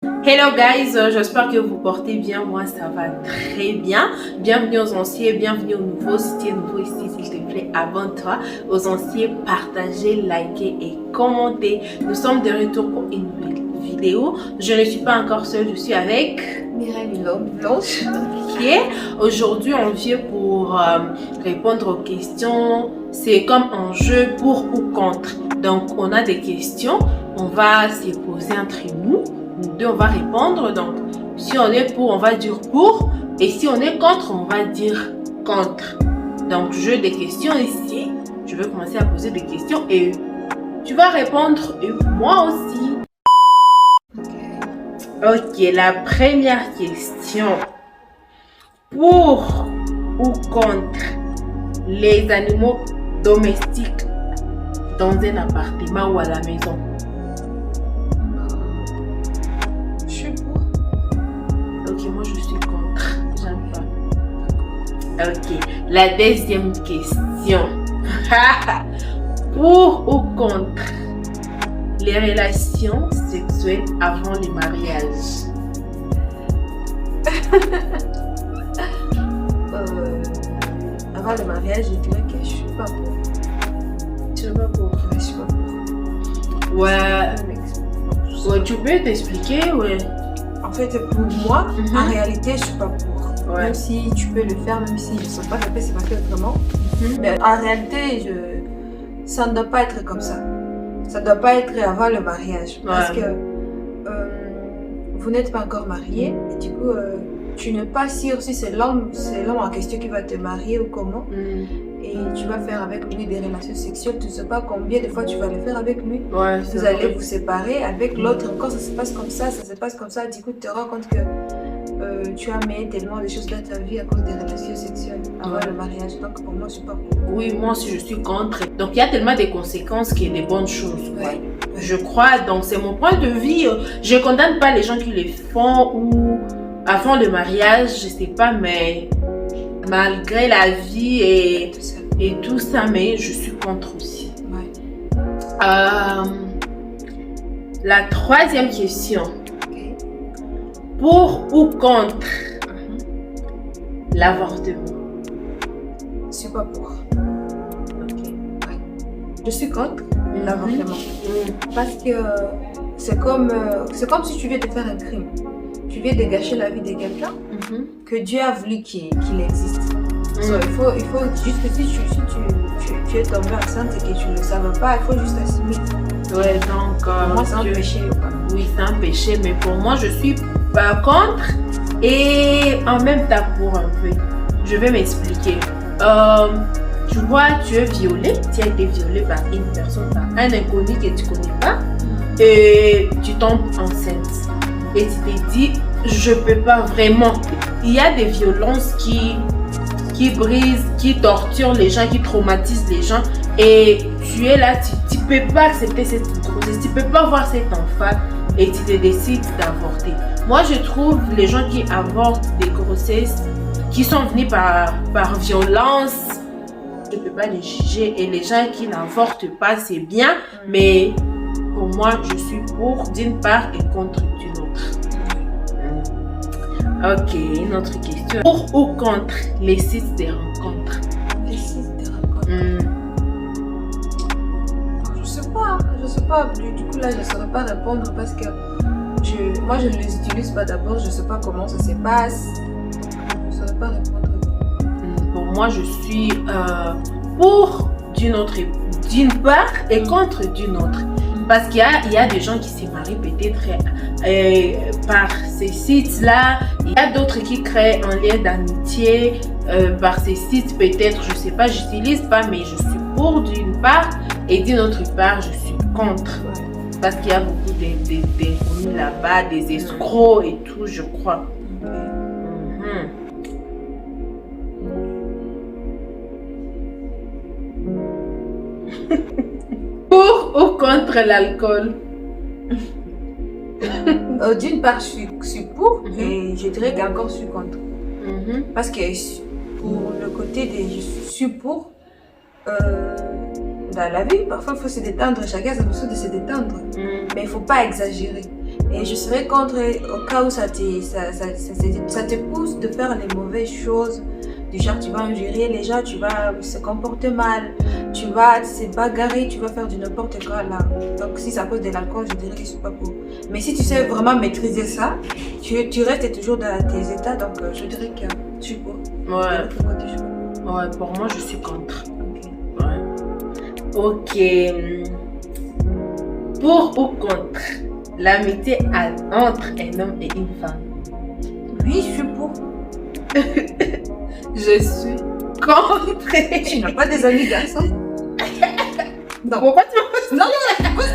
Hello guys, j'espère que vous portez bien, moi ça va très bien. Bienvenue aux anciens, bienvenue aux nouveaux. Si tu es nouveau ici, s'il te plaît, abonne-toi. Aux anciens, partagez, likez et commentez. Nous sommes de retour pour une nouvelle vidéo. Je ne suis pas encore seule, je suis avec Mireille Blanche. Ok, aujourd'hui on vient pour répondre aux questions. C'est comme un jeu pour ou contre. Donc on a des questions, on va se poser entre nous. Nous deux, on va répondre. Donc, si on est pour, on va dire pour. Et si on est contre, on va dire contre. Donc, jeu des questions ici. Je vais commencer à poser des questions et tu vas répondre et moi aussi. Ok, la première question. Pour ou contre les animaux domestiques dans un appartement ou à la maison? Moi je suis contre, j'aime pas. Ok, la deuxième question. Pour ou contre les relations sexuelles avant le mariage? Avant le mariage, je dirais que je suis pas pour. Tu sais pas pour? Je suis pas pour. Ouais, tu peux t'expliquer, ouais. En fait, pour moi, en réalité, je suis pas pour. Ouais. Même si tu peux le faire, même si je ne sais pas taper, c'est marqué autrement. Mais en réalité, ça ne doit pas être comme ça. Ça ne doit pas être avant le mariage. Parce que vous n'êtes pas encore marié. Et du coup, tu n'es pas sûr si c'est l'homme en question qui va te marier ou comment. Et tu vas faire avec lui des relations sexuelles. Tu ne sais pas combien de fois tu vas le faire avec lui. Ouais, vous allez vous séparer. Avec l'autre, encore ça se passe comme ça, ça se passe comme ça. Du coup, tu te rends compte que tu as mis tellement de choses dans ta vie à cause des relations sexuelles avant le mariage. Donc pour moi, je suis pas pour. Oui, moi aussi je suis contre. Donc il y a tellement de conséquences qu'il y a des bonnes choses. Ouais. Je crois, donc c'est mon point de vue. Je ne condamne pas les gens qui les font ou avant le mariage, je sais pas, mais malgré la vie et tout ça, mais je suis contre aussi. Ouais. La troisième question. Okay. Pour ou contre l'avortement? Je suis pas pour. Ok. Ouais. Je suis contre l'avortement. Parce que c'est comme si tu viens de faire un crime. Tu viens de gâcher la vie de quelqu'un que Dieu a voulu qu'il existe. So, il faut juste que si tu es tombée enceinte et que tu ne le savais pas, il faut juste assumer. Ouais, donc pour moi c'est un péché ou pas? Oui, c'est un péché, mais pour moi je suis pas contre et en même temps pour un peu. Je vais m'expliquer. Tu vois, tu es violée, tu as été violée par une personne, par un inconnu que tu connais pas, et tu tombes enceinte. Et tu te dis, je peux pas vraiment. Il y a des violences qui brisent, qui torturent les gens, qui traumatisent les gens. Et tu es là, tu peux pas accepter cette grossesse, tu peux pas voir cet enfant et tu te décides d'avorter. Moi, je trouve les gens qui avortent des grossesses qui sont venus par violence, je ne peux pas les juger. Et les gens qui n'avortent pas, c'est bien, mais pour moi, je suis pour d'une part et contre d'une autre. Ok, une autre question. Pour ou contre les sites de rencontres? Les sites de rencontres. Je sais pas. Du coup, là, je ne saurais pas répondre parce que moi, je ne les utilise pas d'abord. Je ne sais pas comment ça se passe. Je ne saurais pas répondre. Pour moi, je suis pour d'une part et contre d'une autre. Parce qu'il y a des gens qui se marient peut-être par ces sites-là. Il y a d'autres qui créent un lien d'amitié par ces sites. Peut-être, je ne sais pas, j'utilise pas, mais je suis pour d'une part. Et d'une autre part, je suis contre. Parce qu'il y a beaucoup d'inconnus là-bas, des escrocs et tout, je crois. Pour ou contre l'alcool? D'une part, je suis pour et je dirais qu'encore je suis contre. Parce que pour le côté de je suis pour, dans la vie, parfois il faut se détendre, chacun a besoin de se détendre. Mais il ne faut pas exagérer. Et je serais contre au cas où ça te pousse de faire les mauvaises choses. Du genre, tu vas injurier les gens, tu vas se comporter mal, tu vas se bagarrer, tu vas faire du n'importe quoi là. Donc, si ça cause de l'alcool, je dirais que je suis pas pour. Mais si tu sais vraiment maîtriser ça, tu restes toujours dans tes états. Donc, je dirais que je suis pour. Ouais. Ouais, pour moi, je suis contre. Ok. Pour ou contre l'amitié entre un homme et une femme? Oui, je suis pour. Je suis contre. Tu n'as pas des amis garçons? Non. Pourquoi tu Non,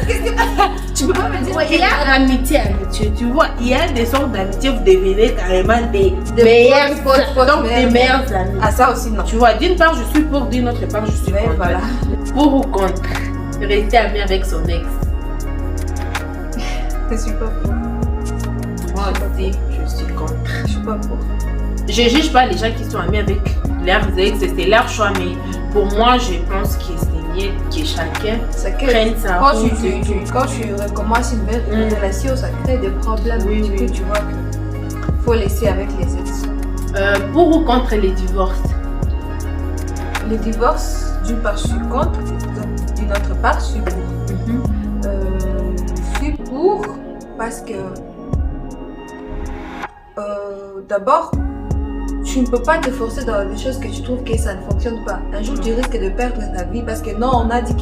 qu'est-ce que tu peux pas me dire? Il y a amitié, tu vois, il y a des sortes d'amitié, vous devenez carrément des meilleurs potes, donc des meilleurs amis. Ah, ça aussi, non. Tu vois, d'une part, je suis pour, d'une autre part, je suis contre. Voilà. Pour ou contre rester ami avec son ex? Je suis pas pour. Moi aussi, je suis contre. Je suis pas pour. Je juge pas les gens qui sont amis avec leurs ex, c'est leur choix, mais pour moi, je pense que c'est mieux que chacun prenne sa route. Quand tu recommences une belle relation, ça crée des problèmes. Oui, du coup, tu vois qu'il faut laisser avec les ex. Pour ou contre les divorces? Les divorces, d'une part, je suis contre, d'une autre part, je suis pour. Je suis pour parce que d'abord, tu ne peux pas te forcer dans des choses que tu trouves que ça ne fonctionne pas. Un jour, tu risques de perdre ta vie parce que non, on a dit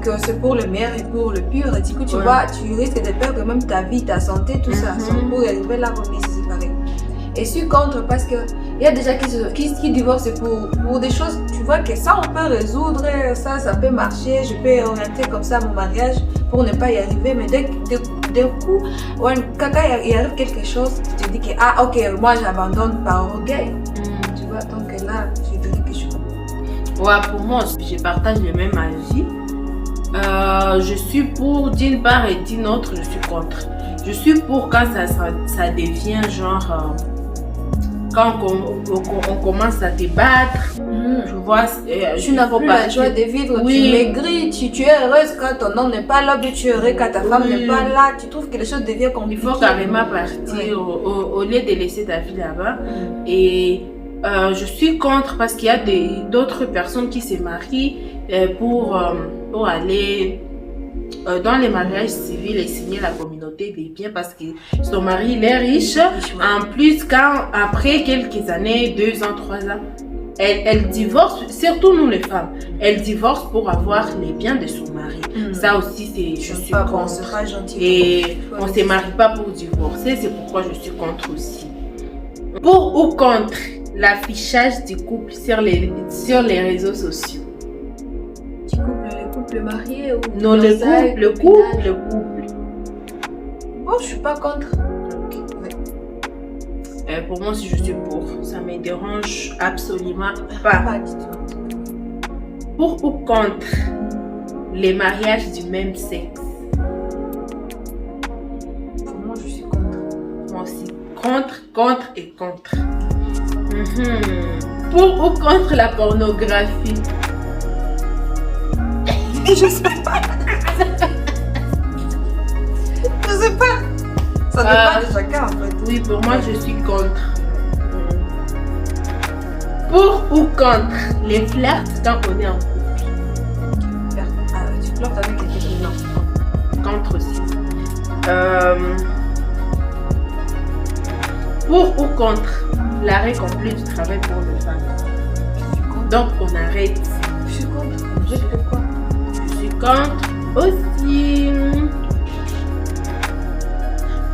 que c'est pour le meilleur et pour le pire. Et du coup, tu vois, tu risques de perdre même ta vie, ta santé, tout ça. Pour y arriver là, on est séparés. Et je suis contre parce qu'il y a des gens qui divorcent pour des choses, tu vois, que ça, on peut résoudre, ça peut marcher, je peux orienter comme ça mon mariage pour ne pas y arriver. Mais d'un coup, quand il arrive quelque chose, tu te dis que, ah, ok, moi j'abandonne par orgueil. Tu vois, donc là, je dirais que je suis contre. Ouais, pour moi, je partage le même avis. Je suis pour d'une part et d'une autre, je suis contre. Je suis pour quand ça devient genre... quand on commence à te battre, tu vois, tu n'as plus la joie de vivre, tu maigris, tu es heureuse quand ton homme n'est pas là, mais tu es heureux quand ta femme n'est pas là, tu trouves que les choses deviennent compliquées. Il faut carrément partir au lieu de laisser ta vie là-bas. Et je suis contre parce qu'il y a d'autres personnes qui se marient pour aller dans les mariages civils et signer la communauté des biens parce que son mari il est riche. En plus, après quelques années, 2 ans, 3 ans, elle divorce, surtout nous les femmes, elle divorce pour avoir les biens de son mari. Ça aussi, je suis contre. Et on ne se marie pas pour divorcer, c'est pourquoi je suis contre aussi. Pour ou contre l'affichage du couple sur les réseaux sociaux? Le couple marié ou non, le couple. Bon, je suis pas contre. Pour moi, si je suis pour, ça me dérange absolument pas. Pas du tout. Pour ou contre les mariages du même sexe? Pour moi, je suis contre. Moi aussi. Contre et contre. Pour ou contre la pornographie? Je sais pas. Je sais pas. Ça dépend de chacun en fait. Oui, pour moi, je suis contre. Pour ou contre les flirts quand on est en couple? Tu flirtes avec quelqu'un? Non. Contre aussi. Pour ou contre l'arrêt complet du travail pour les femmes? Donc, on arrête. Je suis contre. Je fais quoi? Contre aussi.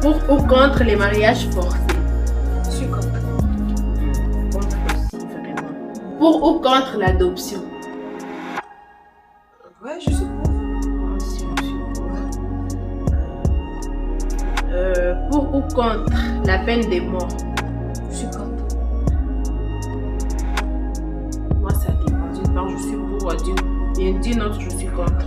Pour ou contre les mariages forcés? Je suis contre. Contre aussi, vraiment. Pour ou contre l'adoption? Ouais, je suis pour. Moi aussi, je suis pour. Pour ou contre la peine de mort? Je suis contre. Moi, ça dépend. D'une part, je suis pour, d'une autre, je suis contre.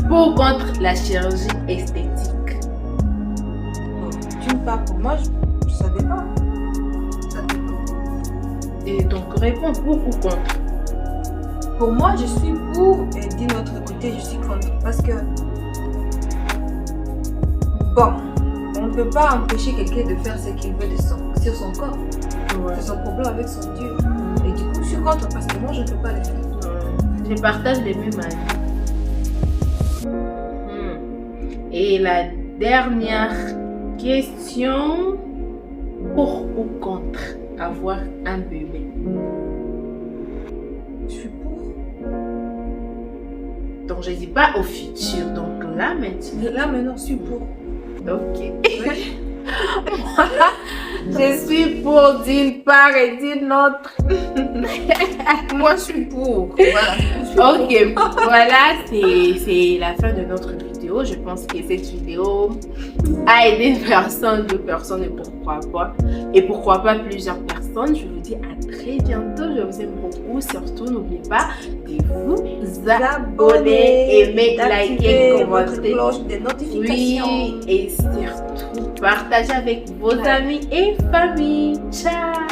Pour ou contre la chirurgie esthétique? D'une part, pour moi, ça dépend. Ça dépend. Et donc, réponds pour ou contre? Pour moi, je suis pour et d'un autre côté, je suis contre. Parce que Bon, on ne peut pas empêcher quelqu'un de faire ce qu'il veut sur son corps. Ouais. C'est son problème avec son Dieu. Et du coup, je suis contre parce que moi, je ne peux pas le faire. Je partage les mêmes avis. Et la dernière question, pour ou contre avoir un bébé? Je suis pour. Donc je dis pas au futur, donc là maintenant. Là, maintenant, je suis pour. Ok. Je suis pour d'une part et d'une autre. Moi, je suis pour. Voilà. Ok, voilà, c'est la fin de notre vidéo. Je pense que cette vidéo a aidé une personne, deux personnes et pourquoi pas plusieurs personnes. Je vous dis à très bientôt. Je vous aime beaucoup. Surtout, n'oubliez pas de vous abonner, aimer, liker, commenter. Cloche de notification. Oui, et surtout partager avec vos amis et famille. Ciao.